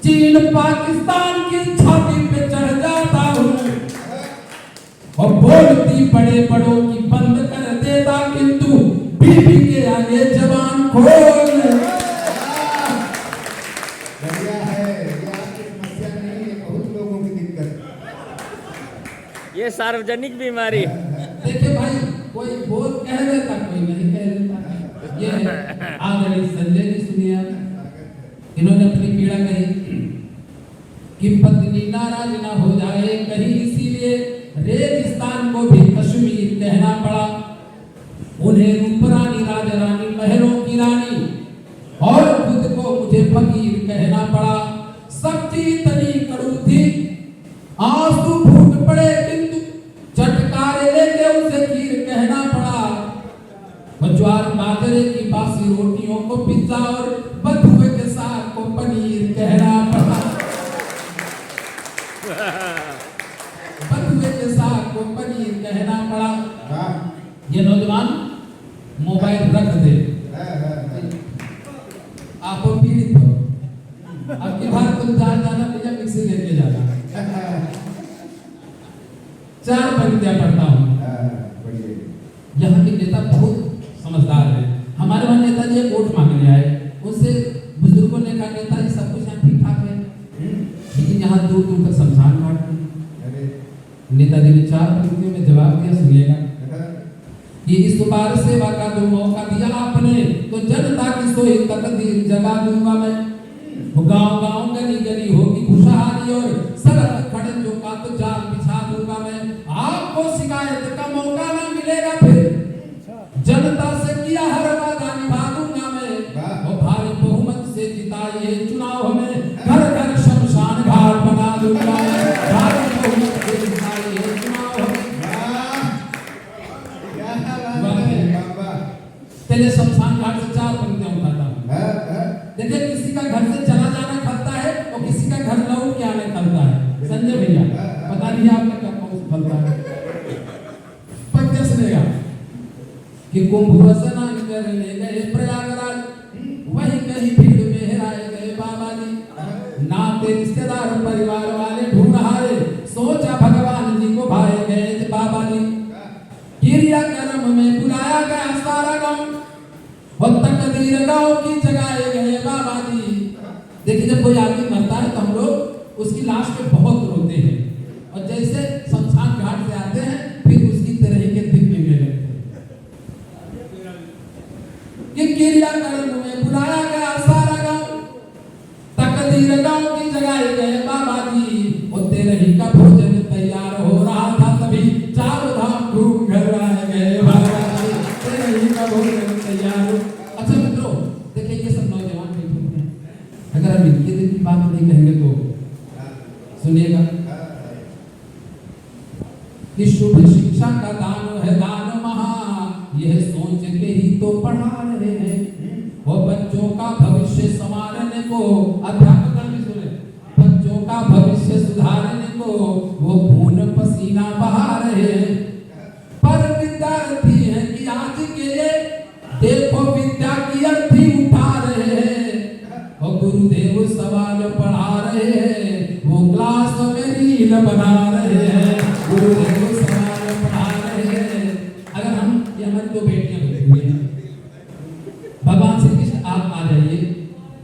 चीन पाकिस्तान की छाती पे चढ़ जाता हूँ और बोलती बड़े बड़ों की बंद कर देता, किंतु बीबी के आगे जबान खोल। बढ़िया है, ये आपकी समस्या नहीं है, बहुत लोगों की दिक्कत। ये सार्वजनिक बीमारी। देखिए भाई, कोई बोल कह देता, कोई नहीं कह देता। ये आदरणीय संजय जी सुनिए, इन्होंने अपनी पीड़ा कही कि पत्नी नाराज ना हो जाए कहीं, इसीलिए रेगिस्तान को भी कश्मीर कहना पड़ा। उन्हें रूपरानी राजा रानी महलों की रानी और खुद को मुझे फकीर कहना पड़ा। सब्जी इतनी कड़ू थी आंसू फूट पड़े, किंतु चटकारे लेके उसे खीर कहना पड़ा। ज्वार बाजरे की बासी रोटियों को पिज्जा और बथुए के साग को पनीर कहना पड़ा। बथुए के साग को पनीर कहना पड़ा। ये नौजवान मोबाइल रख दे, आप पीड़ित हो। अब की बार तुम जहाँ जाना भैया मिक्सी लेके जाना। 4 पंक्तियां पढ़ता हूँ। यहाँ के नेता बहुत समझदार है। हमारे वहाँ नेताजी एक वोट मांगने आए, उनसे बुजुर्गों ने कहा नेताजी सब कुछ यहाँ ठीक ठाक है, लेकिन यहाँ दूर दूर तक शमशान घाट है। नेताजी ने 4 पंक्तियों में जवाब दिया, सुनिएगा। ये इस बार सेवा का जो मौका दिया आपने, तो जनता की सोई तकदीर जगा दूंगा मैं। गांव गांव गली गली होगी खुशहाली और सड़क खड़ंजों का तो जाल बिछा दूंगा मैं। आपको शिकायत का मौका ना मिलेगा फिर, जनता से किया हर वादा निभा दूंगा मैं। और भारी बहुमत से जिताइए चुनाव हमें, घर घर शमशान घाट बना दूंगा मैं। भारी बहुमत से जिताइए चुनाव हमें। तेरे शमशान घाट से 4 पंक्तियां उठाता हूँ। देखिए, किसी का घर से चला जाना खलता है और किसी का घर लौट के आने खलता है। संजय भैया, पता नहीं आपका क्या कौन खलता है। पंक्ति सुनेगा कि कुंभ स्नान करने गए प्रयागराज, वहीं कहीं भीड़ में हेराए गए बाबा जी। नाते रिश्तेदार परिवार वाले ढूंढ हारे, सोचा भगवान जी को भाए गए बाबा जी। क्रियाक्रम में बुलाया गया सारा गांव, और तकदीर गांव की जगाए गए बाबा जी। देखिए, जब कोई आदमी मरता है तो हम लोग उसकी लाश पे बहुत रोते हैं, और जैसे शमशान घाट से आते हैं फिर उसकी तरह के दिन मिलने लगते हैं। ये क्रियाक्रम में बुलाया गया सारा गांव, तकदीर गांव की जगाए गए बाबा जी। और तेरे ही का भोजन तैयार हो रहा था, तभी 4 धाम घूम घर आए गए बाबा जी। तेरे ही का भोजन तैयार हो। अच्छा मित्रों, देखिए ये सब नौजवान बैठे हैं, अगर हम इनके दिन की बात नहीं कहेंगे तो सुनिएगा कि शुभ शिक्षा का दान है दान महा, यह सोच के ही तो पढ़ा रहे हैं। वो बच्चों का भविष्य संवारने को, अध्यापक भी सुने, बच्चों का भविष्य सुधारने को वो खून पसीना बहा रहे हैं। पर विद्यार्थी है कि आज के ये देखो विद्या की अर्थी उठा रहे हैं, और गुरुदेव सवाल पढ़ा रहे हैं, वो क्लास में रील बना रहे हैं। गुरुदेव सवाल पढ़ा रहे हैं। अगर हम, ये हमारी 2 बेटियां बैठी हुई हैं, भगवान श्री कृष्ण आप आ जाइए,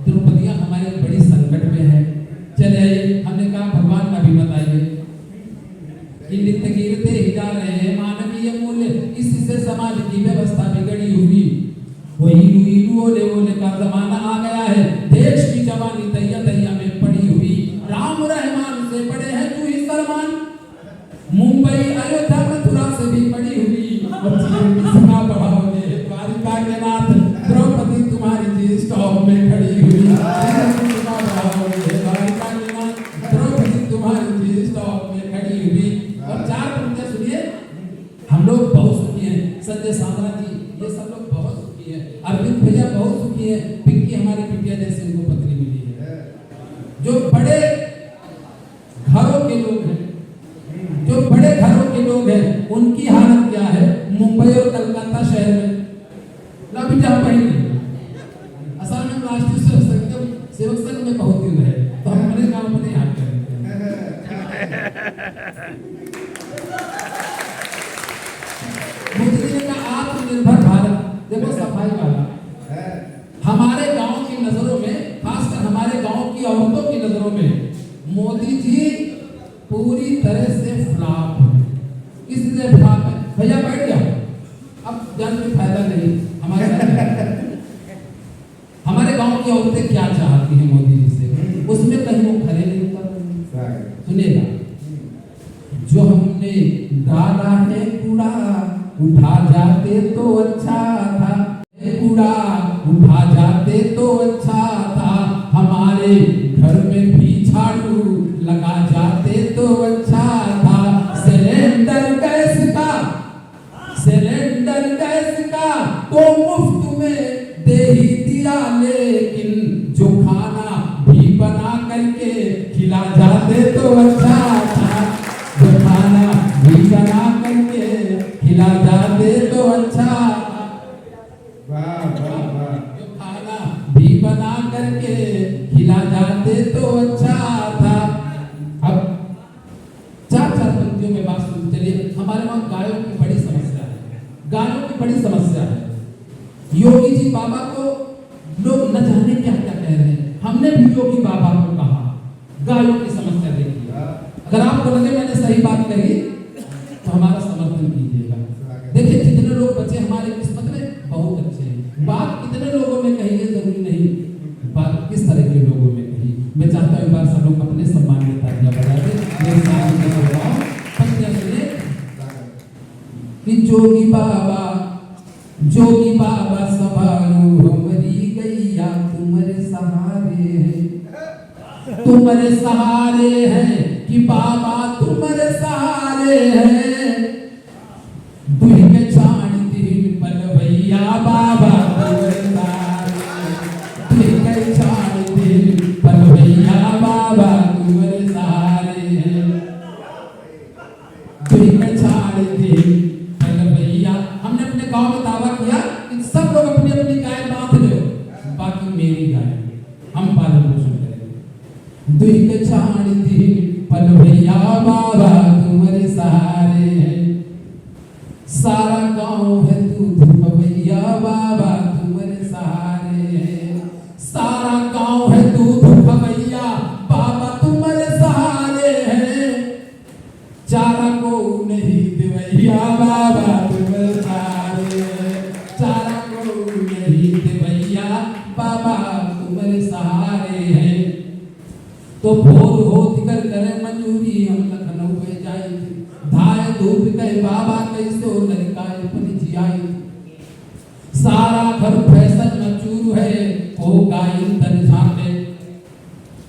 द्रौपदियां हमारे बड़ी संकट में है, चले आइए। हमने कहा भगवान अभी बताइए कि नित्य गिरते ही जा रहे हैं मानवीय मूल्य, इसी से समाज की व्यवस्था बिगड़ी हुई। वही लुई ओले ओले का जमाना आ गया है, देश की जवानी दैया दैया में पड़ी हुई। राम रहमान से बड़े हैं तू ही सलमान, मुंबई अयोध्या मथुरा से भी बड़ी हुई। और किसका बढ़ाओगे द्वारिका के नाथ, द्रौपदी तुम्हारी जी स्टॉप में खड़ी हुई। किसका बढ़ाओगे द्वारिका के नाथ, द्रौपदी तुम्हारी जी स्टॉप में खड़ी हुई। और 4 पंक्तियां सुनिए, हम लोग बहुत सुखी हैं। संजय सांवरा जी, ये सब लोग बहुत सुखी हैं। अरविंद भैया बहुत सुखी है। पिंकी हमारी बिटिया जैसे उनको पत्नी मिली है। जो बड़े घरों के लोग हैं, जो बड़े घरों के लोग हैं, उनकी हालत क्या है मुंबई और कलकत्ता शहर में ना बेटा पहले। असल में राष्ट्रीय सेवक संघ में बहुत दिन रहे, तो हम मोदी जी ने कहा आत्मनिर्भर भारत। देखो सफाई वाला है। हमारे गांव की नजरों में, खासकर हमारे गांव की औरतों की नजरों में मोदी जी पूरी तरह से फ्लॉप है। किस तरह फ्लॉप है? भैया बैठ जाओ, अब जान के फायदा नहीं हमारे हमारे गांव की औरतें क्या चाहती हैं मोदी जी से, उसमें कहीं वो खड़े नहीं कर रहे। सुनिएगा, जो हमने डाला है कूड़ा उठा जाते तो अच्छा था, कूड़ा उठा जाते तो अच्छा था, हमारे घर में भी झाड़ू लगा जाते तो अच्छा था। सिलेंडर गैस का तो मुफ्त में दे ही दिया, लेकिन जो खाना भी बना करके खिला जाते तो अच्छा था, जो खाना भी बना करके खिला जाते तो अच्छा था। वाह वाह वाह। जो खाना भी बना करके खिला जाते तो अच्छा था। अब चार पंक्तियों में बात सुन चलिए। हमारे वहाँ गायों की बड़ी समस्या है, गायों की बड़ी समस्या है। योगी जी बाबा को लोग न जाने क्या क्या कह रहे हैं। हमने भी योगी बाबा को कहा गायों की समस्या देखिए, अगर आपको लगे मैंने सही बात कही तो हमारा समर्थन कीजिएगा। देखिए जितने लोग बचे हमारे किस्मत में बहुत अच्छे हैं। बात कितने लोगों में कही है जरूरी नहीं, बात किस तरह के लोगों में कही। मैं चाहता हूँ एक बार सब लोग अपने सम्मान में तालियां बजा दें। मेरे साथ में बताओ पंक्तियां सुनिए कि जोगी बाबा सवारू हमारी गैया तुम्हारे सहारे हैं, तुम्हारे सहारे हैं कि बाबा तुम्हारे सहारे हैं। दुही के छाण दिन पल भैया बाबा तुम्हारे सहारे, दुही के छाण दिन पल भैया बाबा तुम्हारे सहारे हैं। दुही के छाण दिन पल भैया। हमने अपने गांव में दावा किया कि सब लोग अपनी अपनी गाय बांध लो, बाकी मेरी गाय हम पालन पोषण करेंगे। दुही के छाण दिन पल भैया बाबा तुम्हारे सहारे हैं। सारा गांव है दूध भैया बाबा तुम्हारे सहारे हैं। सारा गांव है दूध भैया बाबा तुम्हारे सहारे हैं। चारा को नहीं देवैया बाबा तुम्हारे सहारे हैं। चारा को नहीं देवैया बाबा तुम्हारे सहारे हैं। तो भोर होती कर करे मंजूरी हम लखनऊ पे जाए, धाय धूप कहे बाबा कैसो लड़काए अपनी जियाई। सारा घर फैशन में चूर है होगा इंधन झांके,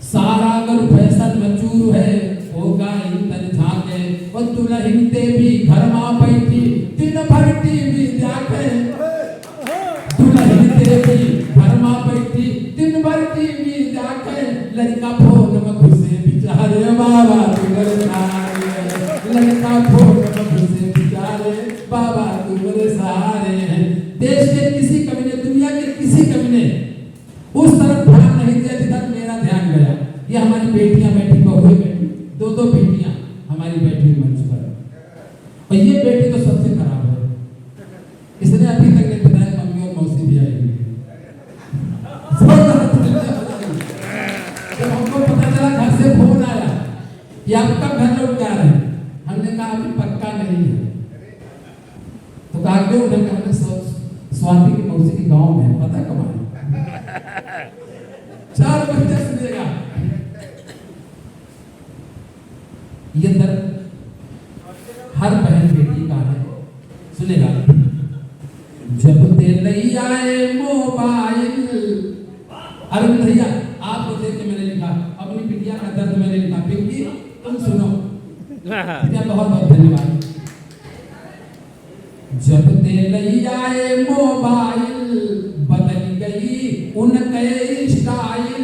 सारा घर फैशन में चूर है होगा इंधन झांके। और दुल्हन देवी घर में बैठी दिन भर टीवी देखे, दुल्हन देवी घर में बैठी दिन भर टीवी देखे। लड़का फोन में घुसे बिचारे बाबा तुम्हारे सहारे, लड़का फोन में घुसे बिचारे बाबा तुम्हारे सहारे हैं। देश के किसी कवि ने, दुनिया के किसी कवि ने उस तरफ ध्यान नहीं दिया जिधर मेरा ध्यान गया। ये हमारी बेटियां बैठी, बहुएं बैठी, दो बेटियां हमारी बैठी मंच पर, और ये बेटी तो सबसे खराब है। इसने अभी तक नहीं बताया मम्मी और मौसी भी आई हुई। जब हमको पता चला घर से फोन आया कि आप कब घर लौट जा रहे हैं, हमने कहा अभी पक्का नहीं है। तो कहा क्यों? हमने स्वाति की मौसी के गांव में पता कब आए 4 बजे सुनेगा। ये दर्द हर बहन बेटी का है, सुनेगा। जब ते नहीं आए मोबाइल, अरविंद भैया आपको देख के मैंने लिखा, अपनी बिटिया का दर्द मैंने लिखा। पिंकी तुम सुनो, बिटिया बहुत बहुत धन्यवाद। जब ते नहीं आए मोबाइल बदल गई उनके स्टाइल,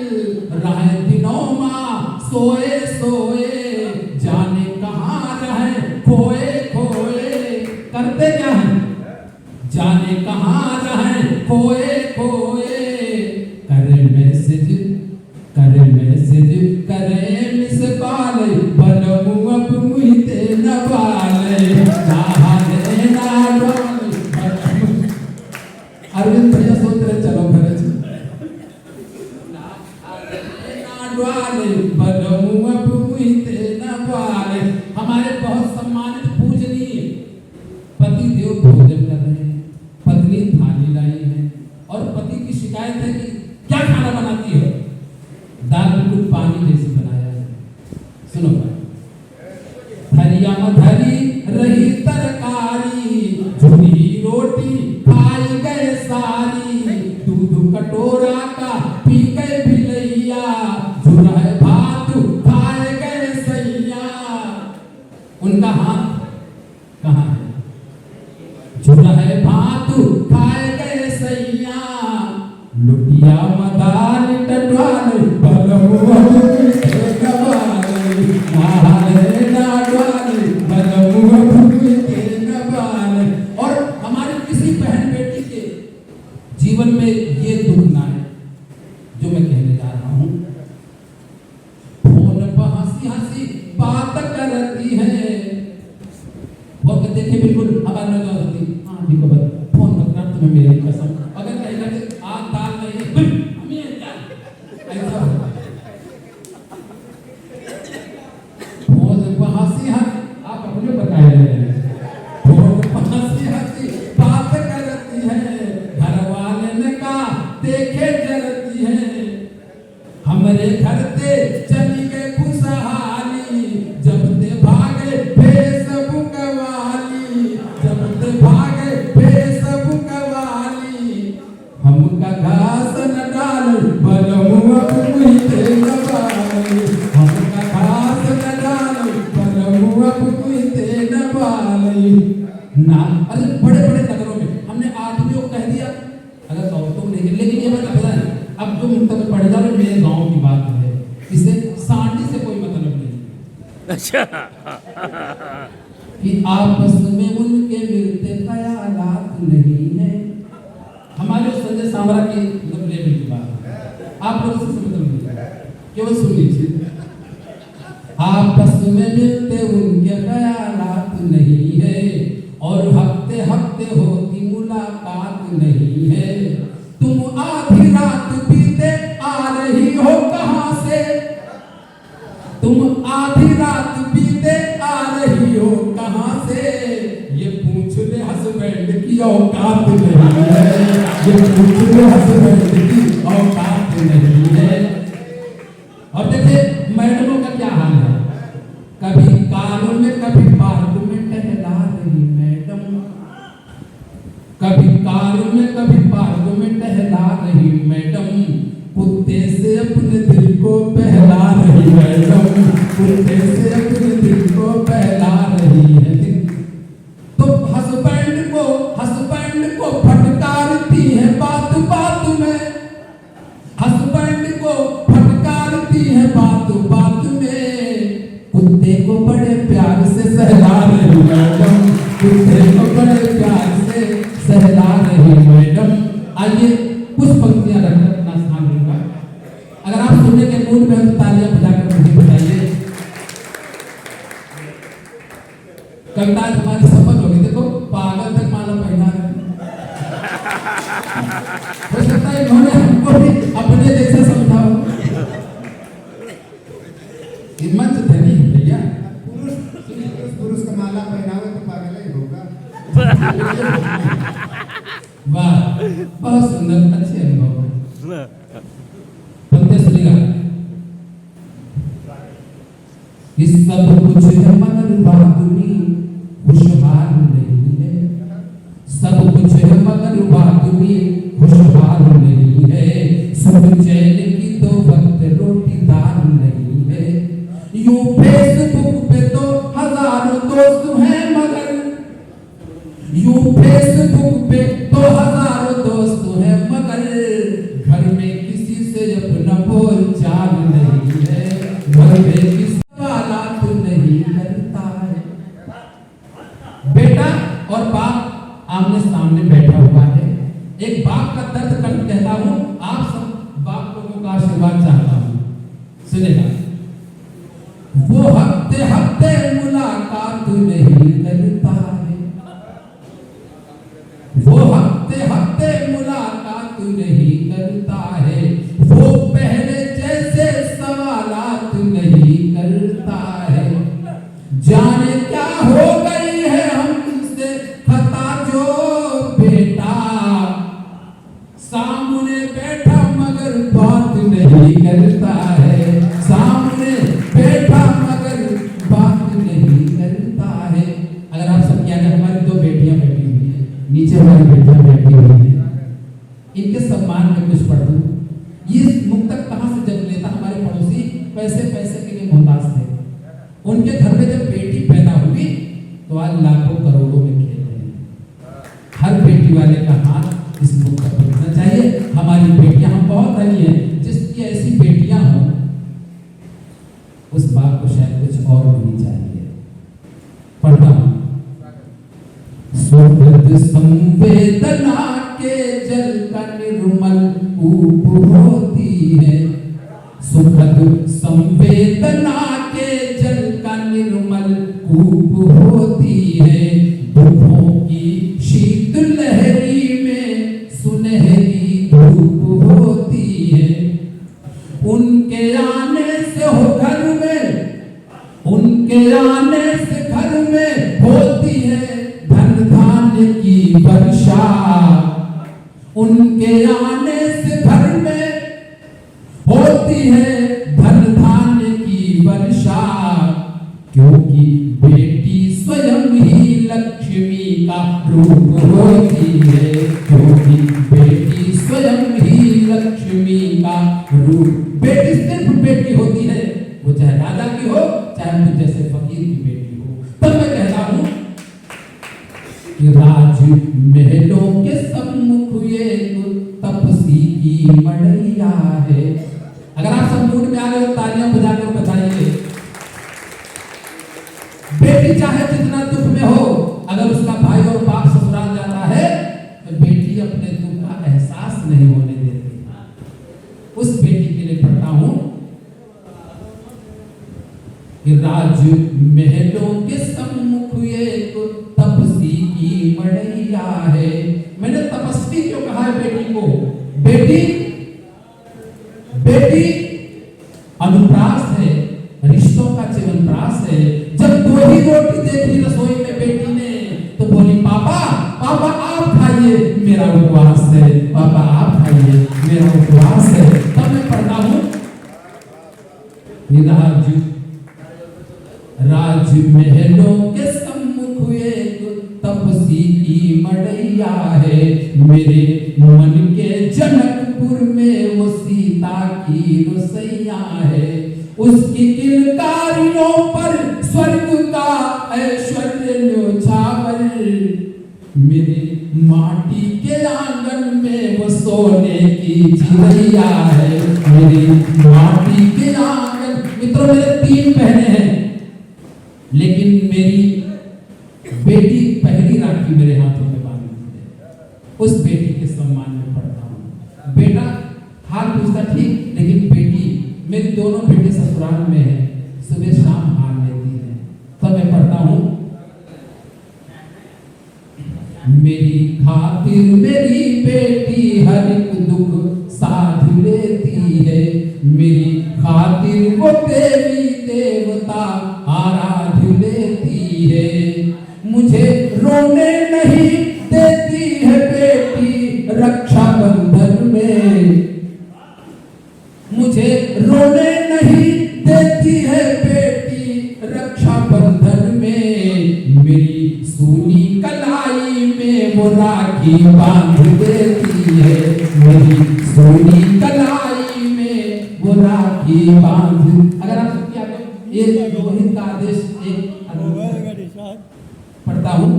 रहे दिनों में सोए सोए जाने कहाँ रहे खोए खोए। करते क्या है? जाने कहाँ रहे खोए खोए। करे मैसेज करे मिस कॉल बनमु अब अरविंद भैया सोच रहे चलो घर हमारे बहुत सम्मानित पूजनीय पति देव भोजन कर रहे हैं, पत्नी थाली लाई है और पति की शिकायत है कि क्या खाना बनाती हो, दाल बिल्कुल पानी जैसी बनाया है। सुनो धरिया में धरी रही तरकारी, झुरी रोटी खाई गए सारी, दूध कटोरा का पी गए भिलैया, झुरा है भात खाए गए सैया। उनका हाथ कहाँ है? झुरा है भात खाए गए सैया, लुटिया मदार टटवाल बलमुआ और हमारे किसी बहन बेटी के जीवन में ये दुख ना है जो मैं कहने जा रहा हूं। फोन पर हंसी हंसी बात करती है और देखिए बिल्कुल हमारे नजर होती हाँ ठीक है फोन मत कर तुम्हें मेरी कसम, अगर कहीं लगे आग दाल नहीं हमें ऐसा फोन पर हंसी हंसी आप अपने बताए बात करती है, घर वाले ने कहा देखे जरती है, हमरे घर से चली गए खुशहाली, जब ते भागे फेसबुक वाली, जब ते भागे फेसबुक वाली, हमका घास न डाल बलमुआ कुइते नवाली, हमका घास न डाल बलमुआ कुइते नवाली ना। अरे बड़े बड़े नगरों में हमने आदमियों को कह दिया, अगर औरतों को नहीं, लेकिन ये बात पता है अब जो मतलब पढ़ जा रहे मेरे गांव की बात है, इससे सांडी से कोई मतलब नहीं। अच्छा कि आपस में उनके मिलते ख्यालात नहीं है। हमारे संजय सांवरा की मतलब लेवल की बात है, आप लोगों से मतलब नहीं केवल सुन लीजिए। आपस में मिलते उनके ख्यालात नहीं है और हफ्ते हफ्ते होती मुलाकात नहीं है। तुम आधी रात बीते आ रही हो कहां से, तुम आधी रात बीते आ रही हो कहां से, ये पूछ ले हस्बैंड की औकात नहीं है, ये पूछ ले हस्बैंड की औकात नहीं है। और देखिए मैडमों का क्या हाल है, कभी कानों में कभी पार्क में टहला रही मैडम, कभी कानों में कभी पार्क में टहला रही मैडम, कुत्ते से अपने दिल को बहला रही मैडम, कुत्ते से अपने दिल को बहला रही है। तो हस्बैंड को फटकारती है बात बात में, हस्बैंड को फटकारती है बात बात में, कुत्ते को बड़े प्यार से सहला रही मैडम, कुत्ते को बड़े प्यार से सहला रही मैडम। आइए कुछ पंक्तियां रखकर अपना स्थान लूंगा, अगर आप सुनने के मूड में तो तालियां बजाकर मुझे बताइए। कविता हमारी सफल होगी। देखो पागल तक माला पहना है, हो सकता है इन्होंने हमको भी अपने जैसे समझा हो। मंच धनी है भैया, पुरुष का माला पहनावे तो पागल ही होगा। वाह बहुत सुंदर, अच्छे अनुभव है। पंक्ति सुनिएगा। इस सब कुछ है मगर बादुनी खुशहाल नहीं है, सब कुछ है मगर बादुनी खुशहाल नहीं है, सुख चैन की तो वक्त रोटी दाल नहीं है, यूं फेसबुक पे तो हजारों दोस्त हैं मगर, यूं फेसबुक पे तो हजारों दोस्त हैं मगर, घर में किसी से अपना बोल चाल नहीं है, घर में किसी वालात नहीं करता है। बेटा और बाप आमने सामने बैठा हुआ है, एक बाप का दर्द कर कहता हूं, आप सब बाप लोगों का आशीर्वाद चाहता हूं, सुनेगा। वो हफ्ते हफ्ते मुलाकात नहीं करता है, वो हफ्ते हफ्ते मुलाकात नहीं करता है, वो पहले जैसे सवालात नहीं करता है। जाने क्या हो गई है हमसे खता जो बेटा, सामने बैठा मगर बात नहीं करता है, सामने बैठा मगर बात नहीं करता है। अगर आप सब क्या हमारी दो बेटियां बैठी हुई है, नीचे हमारी बेटियां बैठी हुई है, इनके सम्मान में कुछ पढ़ दूं। ये मुक्तक कहां से जन्म लेता? हमारे पड़ोसी पैसे के लिए मोहताज थे, उनके घर में जब बेटी पैदा हुई तो आज लाखों करोड़ों में खेल रहे हैं। हर बेटी वाले का हाथ इस मुक्तक पर होना चाहिए। हमारी बेटियां, हम बहुत धनी हैं जिसकी ऐसी बेटियां हों, उस बाप को शायद कुछ और मिलनी चाहिए। पढ़ता हूं। सुखद संवेदना के जल का निर्मल ऊप होती है, सुखद संवेदना के जल का निर्मल ऊप होती है। दुखों की शीत लहरी में सुनहरी धूप होती है। उनके आने से हो घर में, उनके आने से घर में होती है धन धान्य की वर्षा। उनके आने से घर में होती है धन धान्य की वर्षा, क्योंकि बेटी स्वयं ही लक्ष्मी का रूप होती है, क्योंकि बेटी स्वयं ही लक्ष्मी का रूप। बेटी सिर्फ बेटी होती है, वो चाहे राजा की हो चाहे मुझ जैसे फकीर की बेटी हो। तब मैं कहता हूं कि राज महलों के सम्मुख ये तपसी की मड़ैया है। अगर आप सब मूड में आ गए तालियां बजाकर बताइए। बेटी चाहे जितना दुख में हो, अगर उसका भाई और बाप ससुराल जाता है तो बेटी अपने दुख का एहसास नहीं होने देती। उस बेटी के लिए पढ़ता हूं कि राज महलों के सम्मुख एक तपसी की मड़ैया है। मैंने तपस्वी क्यों कहा है बेटी को? बेटी बेटी अनुप्रास है, रिश्तों का च्यवनप्रास है। जब 2 ही रोटी देखी रसोई में बेटी ने तो बोली पापा पापा आप खाइए, मेरा उपवास है, पापा आप खाइए, मेरा उपवास है। तब मैं पढ़ता हूं राज महलों के सम्मुख एक तपसी की मड़ैया है। मेरे मन के जनकपुर में वो सीता की रसैया है। उसकी किलकारियों पर स्वर्ग का ऐश्वर्य न्योछावर। मेरे माटी के आंगन में वो सोने की चिड़ैया है। मेरी माटी के आंगन। मित्रों, मेरे 3 बहनें हैं, लेकिन मेरी बेटी पहली राखी मेरे हाथों में बांधी है। उस बेटी के सम्मान में पढ़ता हूं। बेटा हाल पूछता ठीक, लेकिन बेटी, मेरी दोनों बेटी ससुराल में है, सुबह शाम हाल लेती है। तब मैं पढ़ता हूं मेरी खातिर मेरी बेटी हर एक दुख साध लेती है। मेरी खातिर वो देवी देवता आराध लेती है। मुझे रोने नहीं देती है बेटी रक्षाबंधन में। मुझे रोने नहीं देती है बेटी रक्षाबंधन में। मेरी सूनी कलाई में वो राखी बांध देती है। मेरी सूनी कलाई में वो राखी बांध। अगर आप सब क्या एक रोहित का आदेश एक पढ़ता हूं।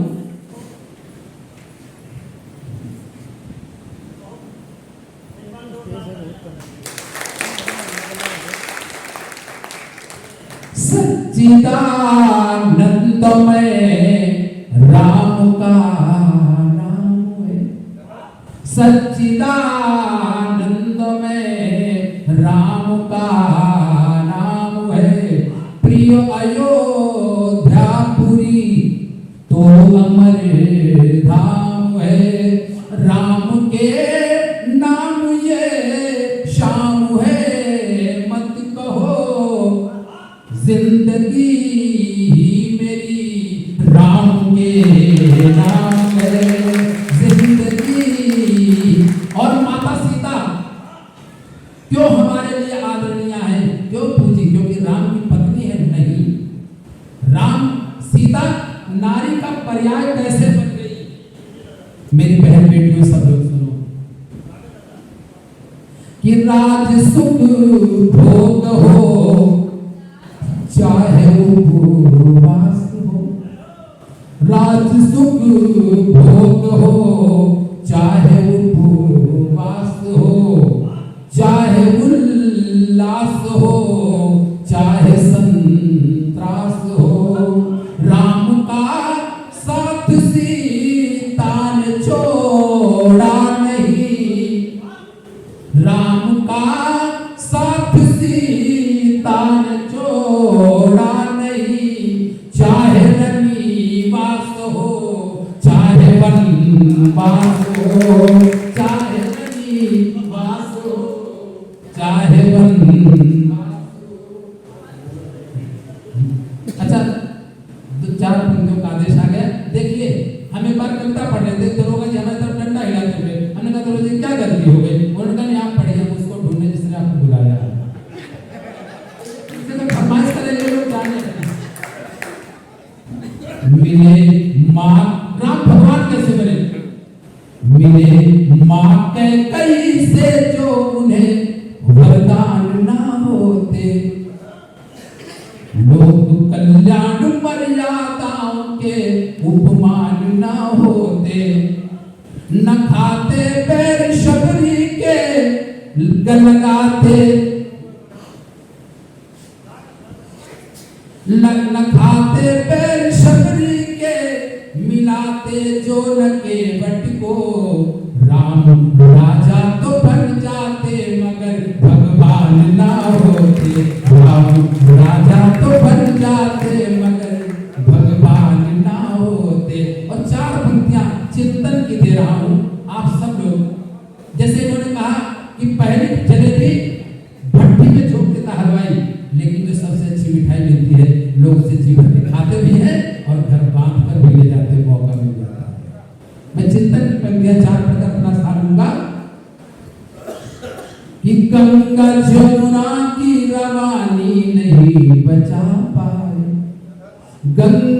सच्चिदानंदमय राम का नाम है। सच्चिदानंदमय राम का नाम है। प्रिय अयोध्यापुरी तो अमर धाम है। राम के नाम सुख भोग हो चाहे उपवास हो, राज सुख भोग हो चाहे उपवास हो, चाहे उल्लास हो चाहे संत्रास हो, राम का साथ सीता ने छोड़ा नहीं, राम का साथ सीता ने छोड़ा नहीं, चाहे रनिवास हो चाहे वनवास हो, चाहे रनिवास हो चाहे वनवास हो। अच्छा, दो चार पंक्तियों का आदेश आ गया। देखिए हम एक बार कविता पढ़ रहे थे, दरोगा जी हमारे तरफ डंडा हिलाते हुए, हमने कहा दरोगा जी क्या गलती हो गई? उन्होंने कहा नहीं आप पढ़िए, हम उसको ढूंढने जिसने आपको बुलाया। इससे तो फरमाइश करेंगे लोग जाने मिले माँ, राम भगवान कैसे बने? मिले माँ के कई से जो उन्हें वरदान ना होते, लोक कल्याण मर्यादाओं के उपमान ना होते, न खाते पैर शबरी के लगाते, न खाते पैर शबरी के मिलाते जो न केवट को, राम राजा तो बन जाते मगर भगवान ना होते, राम राजा तो बन जाते मगर भगवान ना होते। और चार पंक्तियां चिंतन की दे रहा हूं आप सब लोग। जैसे इन्होंने कहा कि पहली जलेबी भट्टी में झोंक देता हलवाई, लेकिन जो सबसे अच्छी मिठाई मिलती है लोग उसे जी भर के खाते भी हैं और घर बांध कर भी ले जाते, मौका मिल जाता है। मैं चिंतन की पंक्तियां चार पद अपना स्थान लूंगा कि गंगा जमुना की रवानी नहीं बचा पाए, गंगा